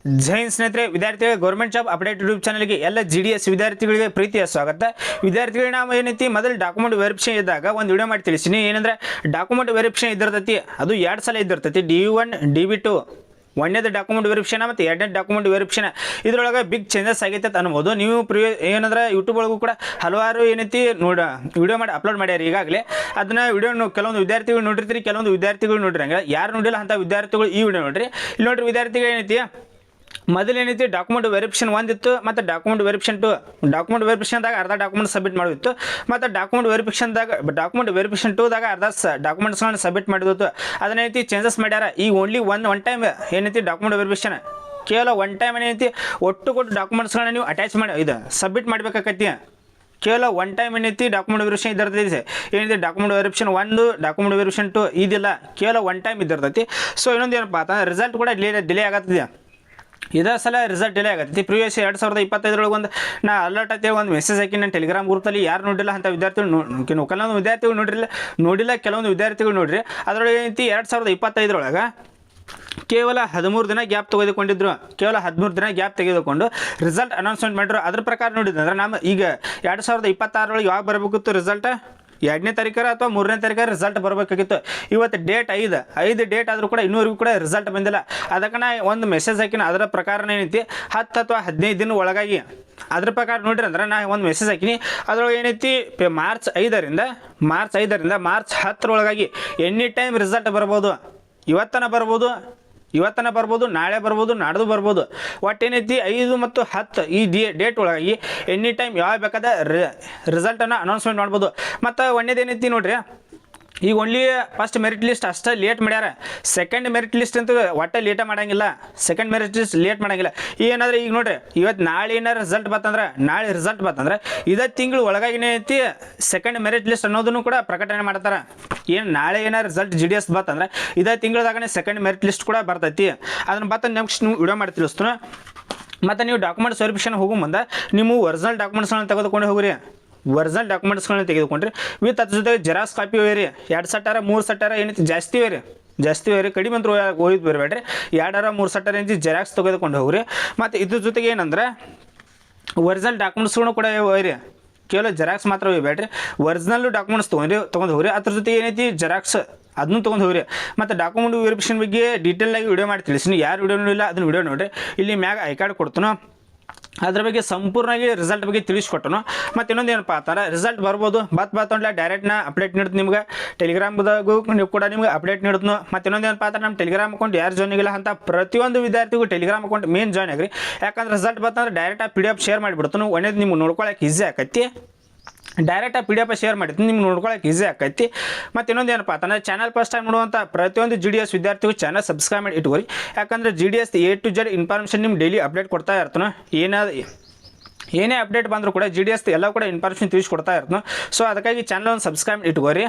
ಜೈ ಹಿಂದ್ ಸ್ನೇಹಿತರೆ, ವಿದ್ಯಾರ್ಥಿಗಳಿಗೆ government job update YouTube ಚಾನಲ್ಗೆ ಎಲ್ಲ GDS ವಿದ್ಯಾರ್ಥಿಗಳಿಗೆ ಪ್ರೀತಿಯ ಸ್ವಾಗತ. ವಿದ್ಯಾರ್ಥಿಗಳಿಗೆ ನಾವು ಏನೈತಿ ಮೊದಲು ಡಾಕ್ಯುಮೆಂಟ್ ವೆರಿಫಿಕೇಷನ್ ಇದ್ದಾಗ ಒಂದು ವಿಡಿಯೋ ಮಾಡಿ ತಿಳಿಸ್ತೀನಿ. ಏನಂದ್ರೆ ಡಾಕ್ಯುಮೆಂಟ್ ವೆರಿಫಿಕೇಷನ್ ಇದ್ದಿರ್ತೈತಿ, ಅದು 2 ಸಲ ಇದ್ದಿರ್ತೈತಿ. DV1 DV2 ಒಂದೇದು ಡಾಕ್ಯುಮೆಂಟ್ ವೆರಿಫಿಕೇಷನ್ ಮತ್ತು ಎರಡನೇ ಡಾಕ್ಯುಮೆಂಟ್ ವೆರಿಫಿಕೇಷನ್. ಇದರೊಳಗೆ ಬಿಗ್ ಚೇಂಜಸ್ ಆಗೈತೆ ಅಂತ ಅನ್ಬೋದು. ನೀವು ಏನಂದ್ರೆ ಯೂಟ್ಯೂಬ್ ಒಳಗೂ ಕೂಡ ಹಲವಾರು ಏನೈತಿ ವಿಡಿಯೋ ಮಾಡಿ ಅಪ್ಲೋಡ್ ಮಾಡ್ಯಾರ ಈಗಾಗಲೇ. ಅದನ್ನ ವಿಡಿಯೋ ಕೆಲವೊಂದು ವಿದ್ಯಾರ್ಥಿಗಳು ನೋಡಿರ್ತೀರಿ, ಕೆಲವೊಂದು ವಿದ್ಯಾರ್ಥಿಗಳು ನೋಡಿರಂಗಿಲ್ಲ. ಯಾರು ನೋಡಿಲ್ಲ ಅಂತ ವಿದ್ಯಾರ್ಥಿಗಳು ಈ ವಿಡಿಯೋ ನೋಡ್ರಿ. ಇಲ್ಲಿ ನೋಡ್ರಿ, ವಿದ್ಯಾರ್ಥಿಗಳು ಏನೈತಿ ಮೊದಲು ಏನೈತಿ ಡಾಕ್ಯುಮೆಂಟ್ ವೆರಿಫಿಕೇಷನ್ 1 ಇತ್ತು ಮತ್ತು ಡಾಕ್ಯುಮೆಂಟ್ ವೆರಿಫಿಕೇಷನ್ 2. ಡಾಕ್ಯುಮೆಂಟ್ ವೆರಿಫಿಕೇಷನ್ದಾಗ ಅರ್ಧ ಡಾಕ್ಯುಮೆಂಟ್ ಸಬ್ಮಿಟ್ ಮಾಡೋದಿತ್ತು ಮತ್ತು ಡಾಕ್ಯುಮೆಂಟ್ ವೆರಿಫಿಕೇಷನ್ 2ದಾಗ ಅರ್ಧ ಡಾಕ್ಯುಮೆಂಟ್ಸ್ಗಳನ್ನ ಸಬ್ಮಿಟ್ ಮಾಡೋದಿತ್ತು. ಅದನ್ನೈತಿ ಚೇಂಜಸ್ ಮಾಡ್ಯಾರ. ಈಗ ಓನ್ಲಿ ಒನ್ ಟೈಮ್ ಏನೈತಿ ಡಾಕ್ಯುಮೆಂಟ್ ವೆರಿಫಿಕೇಷನ್, ಕೇವಲ ಒನ್ ಟೈಮ್ ಏನೈತಿ ಒಟ್ಟು ಕೊಟ್ಟು ಡಾಕ್ಯುಮೆಂಟ್ಸ್ಗಳನ್ನ ನೀವು ಅಟ್ಯಾಚ್ ಮಾಡಿ ಇದು ಸಬ್ಮಿಟ್ ಮಾಡಬೇಕಾಕೈತಿ. ಕೇವಲ ಒನ್ ಟೈಮ್ ಏನೈತಿ ಡಾಕ್ಯುಮೆಂಟ್ ವೆರಿಫಿಕೇಷನ್ ಇದ್ದಿರ್ತೈತಿ. ಏನೈತಿ ಡಾಕ್ಯುಮೆಂಟ್ ವೆರಿಫಿಕೇಷನ್ 1, ಡಾಕ್ಯುಮೆಂಟ್ ವೆರಿಫಿಕೇಷನ್ 2 ಇದಿಲ್ಲ, ಕೇವಲ ಒನ್ ಟೈಮ್ ಇದ್ದಿರ್ತೈತಿ. ಸೊ ಇನ್ನೊಂದು ಏನಪ್ಪ ಅಂತಂದ್ರೆ ರಿಸಲ್ಟ್ ಕೂಡ ಡಿಲೇ ಆಗತ್ತಿದೆ. ಇದೇ ಸಲ ರಿಸಲ್ಟ್ ಡಿಲೇ ಆಗತ್ತೆ. ಪ್ರಿವಿಯಸ್ 2025 ಒಂದು ನಾ ಅಲರ್ಟ್ ಐತೆ ಒಂದು ಮೆಸೇಜ್ ಹಾಕಿ ನಾನು ಟೆಲಿಗ್ರಾಮ್ ಗ್ರೂಪಲ್ಲಿ. ಯಾರು ನೋಡಿಲ್ಲ ಅಂತ ವಿದ್ಯಾರ್ಥಿಗಳು ಕೆಲವೊಂದು ವಿದ್ಯಾರ್ಥಿಗಳು ನೋಡಿಲ್ಲ ಕೆಲವೊಂದು ವಿದ್ಯಾರ್ಥಿಗಳು ನೋಡ್ರಿ. ಅದರೊಳಗೆ ಏನೈತಿ 2025 ಕೇವಲ 13 ದಿನ ಗ್ಯಾಪ್ ತೆಗೆದುಕೊಂಡಿದ್ರು. ಕೇವಲ 13 ದಿನ ಗ್ಯಾಪ್ ತೆಗೆದುಕೊಂಡು ರಿಸಲ್ಟ್ ಅನೌನ್ಸ್ಮೆಂಟ್ ಮಾಡಿದ್ರು. ಅದ್ರ ಪ್ರಕಾರ ನೋಡಿದ್ರೆ ನಮ್ಮ ಈಗ 2026 ಯಾವಾಗ ಬರಬೇಕಿತ್ತು ರಿಸಲ್ಟ್? 2ನೇ ತಾರೀಕರ ಅಥವಾ 3ನೇ ತಾರೀಕರ ರಿಸಲ್ಟ್ ಬರಬೇಕಾಗಿತ್ತು. ಇವತ್ತು ಡೇಟ್ 5 ಡೇಟ್ ಆದರೂ ಕೂಡ ಇನ್ನೂವರೆಗೂ ಕೂಡ ರಿಸಲ್ಟ್ ಬಂದಿಲ್ಲ. ಅದಕ್ಕೆ ನಾ ಒಂದು ಮೆಸೇಜ್ ಹಾಕಿನ. ಅದರ ಪ್ರಕಾರ ಏನೈತಿ 10 ಅಥವಾ 15 ದಿನ ಒಳಗಾಗಿ ಅದ್ರ ಪ್ರಕಾರ ನೋಡ್ರಿ ಅಂದ್ರೆ ನಾ ಒಂದು ಮೆಸೇಜ್ ಹಾಕಿನಿ. ಅದರೊಳಗೆ ಏನೈತಿ ಮಾರ್ಚ್ 5ರಿಂದ ಮಾರ್ಚ್ 10 ಒಳಗಾಗಿ ಎನಿ ಟೈಮ್ ರಿಸಲ್ಟ್ ಬರ್ಬೋದು. ಇವತ್ತನ ಬರ್ಬೋದು, ನಾಳೆ ಬರ್ಬೋದು, ನಾಡ್ದು ಬರ್ಬೋದು. ಒಟ್ಟೇನೈತಿ 5 ಮತ್ತು 10 ಈ ಡೇಟ್ ಒಳಗಾಗಿ ಎನಿ ಟೈಮ್ ಯಾವಾಗ ಬೇಕಾದ ರಿಸಲ್ಟನ್ನು ಅನೌನ್ಸ್ಮೆಂಟ್ ಮಾಡ್ಬೋದು. ಮತ್ತು ಒಂದೇದೇನೈತಿ ನೋಡ್ರಿ, ಈಗ ಓನ್ಲಿ ಫಸ್ಟ್ ಮೆರಿಟ್ ಲಿಸ್ಟ್ ಅಷ್ಟೇ ಲೇಟ್ ಮಾಡ್ಯಾರ. ಸೆಕೆಂಡ್ ಮೆರಿಟ್ ಲಿಸ್ಟ್ ಅಂತೂ ಒಟ್ಟೆ ಲೇಟ ಮಾಡಂಗಿಲ್ಲ. ಸೆಕೆಂಡ್ ಮೆರಿಟ್ ಲಿಸ್ಟ್ ಲೇಟ್ ಮಾಡಂಗಿಲ್ಲ. ಏನಾದ್ರೆ ಈಗ ನೋಡ್ರಿ, ನಾಳೆ ಏನಾರು ರಿಸಲ್ಟ್ ಬಂತಂದ್ರೆ ಇದೇ ತಿಂಗಳು ಒಳಗಾಗಿನೇ ಐತಿ ಸೆಕೆಂಡ್ ಮೆರಿಟ್ ಲಿಸ್ಟ್ ಅನ್ನೋದನ್ನು ಕೂಡ ಪ್ರಕಟಣೆ ಮಾಡ್ತಾರೆ. ನಾಳೆ ಏನಾರು ರಿಸಲ್ಟ್ GDS ಬಂತಂದ್ರೆ ಇದೇ ತಿಂಗಳದಾಗನೇ ಸೆಕೆಂಡ್ ಮೆರಿಟ್ ಲಿಸ್ಟ್ ಕೂಡ ಬರ್ತೈತಿ. ಅದನ್ನು ನೆಕ್ಸ್ಟ್ ನೀವು ವಿಡಿಯೋ ಮಾಡಿ ತಿಳಿಸ್ತೀನಿ. ಮತ್ತು ನೀವು ಡಾಕ್ಯುಮೆಂಟ್ಸ್ ವೆರಿಫಿಕೇಷನ್ ಹೋಗೋ ಮುಂದೆ ನೀವು ಒರಿಜಿನಲ್ ಡಾಕ್ಯುಮೆಂಟ್ಸ್ಗಳನ್ನ ತೆಗೆದುಕೊಂಡು ಹೋಗ್ರಿ. ಒರಿಜಿನಲ್ ಡಾಕ್ಯುಮೆಂಟ್ಸ್ಗಳನ್ನ ತೆಗೆದುಕೊಂಡ್ರಿ ವಿತ್ ಅದ್ರ ಜೊತೆಗೆ ಜೆರಾಕ್ಸ್ ಕಾಪಿ ಹೋಯ್ರಿ. 2 ಸೆಟ್ಟಾರ 3 ಸೆಟ್ಟಾರ ಏನೈತಿ ಜಾಸ್ತಿ ಹೋಯ್ರಿ. ಕಡಿಮೆ ಅಂತ ಹೋಯ್ದು ಬರಬೇಡ್ರಿ. 2 3 ಸೆಟ್ಟಾರ ಏನೈತಿ ಜೆರಾಕ್ಸ್ ತೆಗೆದುಕೊಂಡು ಹೋಗ್ರಿ. ಮತ್ತು ಇದ್ರ ಜೊತೆಗೆ ಏನಂದ್ರೆ ಒರಿಜಿನಲ್ ಡಾಕ್ಯುಮೆಂಟ್ಸ್ಗಳನ್ನ ಕೂಡ ಹೋಯ್ರಿ. ಕೇವಲ ಜೆರಾಕ್ಸ್ ಮಾತ್ರ ಹೋಗ್ಬೇಡ್ರಿ, ಒರಿಜಿನಲ್ ಡಾಕ್ಯುಮೆಂಟ್ಸ್ ತೊಗೊಂಡು ಹೋಗ್ರಿ. ಅದ್ರ ಜೊತೆ ಏನೈತಿ ಜೆರಾಕ್ಸ್ ಅದನ್ನು ತೊಗೊಂಡು ಹೋಗ್ರಿ. ಮತ್ತು ಡಾಕ್ಯುಮೆಂಟ್ ವೆರಿಫಿಕೇಷನ್ ಬಗ್ಗೆ ಡೀಟೇಲ್ ಆಗಿ ವಿಡಿಯೋ ಮಾಡಿ ತಿಳಿಸ್ತೀನಿ. ಯಾರು ವಿಡಿಯೋ ನೋಡಿಲ್ಲ ಅದನ್ನು ವಿಡಿಯೋ ನೋಡಿರಿ. ಇಲ್ಲಿ ಮ್ಯಾಗ ಐ ಕಾರ್ಡ್ ಕೊಡ್ತಾನೋ ಅದ್ರ ಬಗ್ಗೆ ಸಂಪೂರ್ಣವಾಗಿ ರಿಸಲ್ಟ್ ಬಗ್ಗೆ ತಿಳಿಸ್ಕೊಟ್ಟನು. ಮತ್ತು ಇನ್ನೊಂದು ಏನಪ್ಪ ಅಂತಾರೆ, ರಿಸಲ್ಟ್ ಬರ್ಬೋದು ಬಂತೊಂಡ್ಲ ಡೈರೆಕ್ಟ್ನ ಅಪ್ಡೇಟ್ ನೀಡುತ್ತೆ ನಿಮ್ಗೆ. ಟೆಲಿಗ್ರಾಮ್ದಾಗೂ ನೀವು ಕೂಡ ನಿಮ್ಗೆ ಅಪ್ಡೇಟ್ ನೀಡುತ್ತೆ. ಮತ್ತು ಇನ್ನೊಂದು ಏನಪ್ಪ ಅಂದ್ರೆ ನಮ್ಮ ಟೆಲಿಗ್ರಾಮ್ ಅಕೌಂಟ್ ಯಾರು ಜಾಯ್ನ್ ಆಗಿಲ್ಲ ಅಂತ ಪ್ರತಿಯೊಂದು ವಿದ್ಯಾರ್ಥಿಗೂ ಟೆಲಿಗ್ರಾಮ್ ಅಕೌಂಟ್ ಮೇನ್ ಜಾಯ್ನ್ ಆಗ್ರಿ. ಯಾಕಂದ್ರೆ ರಿಸಲ್ಟ್ ಬಂತಂದ್ರೆ ಡೈರೆಕ್ಟ್ PDF ಶೇರ್ ಮಾಡಿಬಿಡ್ತಾನು. ಒಂದೇದು ನಿಮ್ಗೆ ನೋಡ್ಕೊಳಕ್ಕೆ ಈಸಿ ಆಕೈತಿ. ಡೈರೆಕ್ಟಾಗಿ PDF ಶೇರ್ ಮಾಡಿರ್ತೀನಿ, ನಿಮ್ಗೆ ನೋಡ್ಕೊಳಕ್ಕೆ ಈಸಿ ಆಕೈತಿ. ಮತ್ತು ಇನ್ನೊಂದು ಏನಪ್ಪ ಅಂತಂದ್ರೆ ಚಾನಲ್ ಫಸ್ಟ್ ಟೈಮ್ ನೋಡುವಂಥ ಪ್ರತಿಯೊಂದು GDS ವಿದ್ಯಾರ್ಥಿಗಳು ಚಾನಲ್ ಸಬ್ಸ್ಕ್ರೈಬ್ ಮಾಡಿ ಇಟ್ಕೋರಿ. ಯಾಕಂದರೆ GDS A to Z information ನಿಮ್ಗೆ ಡೈಲಿ ಅಪ್ಡೇಟ್ ಕೊಡ್ತಾ ಇರ್ತಾನೆ. ಏನೇ ಅಪ್ಡೇಟ್ ಬಂದರೂ ಕೂಡ GDS ಎಲ್ಲ ಕೂಡ ಇನ್ಫಾರ್ಮೇಷನ್ ತಿಳಿಸ್ಕೊಡ್ತಾ ಇರ್ತಾನೆ. ಸೊ ಅದಕ್ಕಾಗಿ ಚಾನಲ್ ಒಂದು ಸಬ್ಸ್ಕ್ರೈಬ್ ಇಟ್ಕೋರಿ.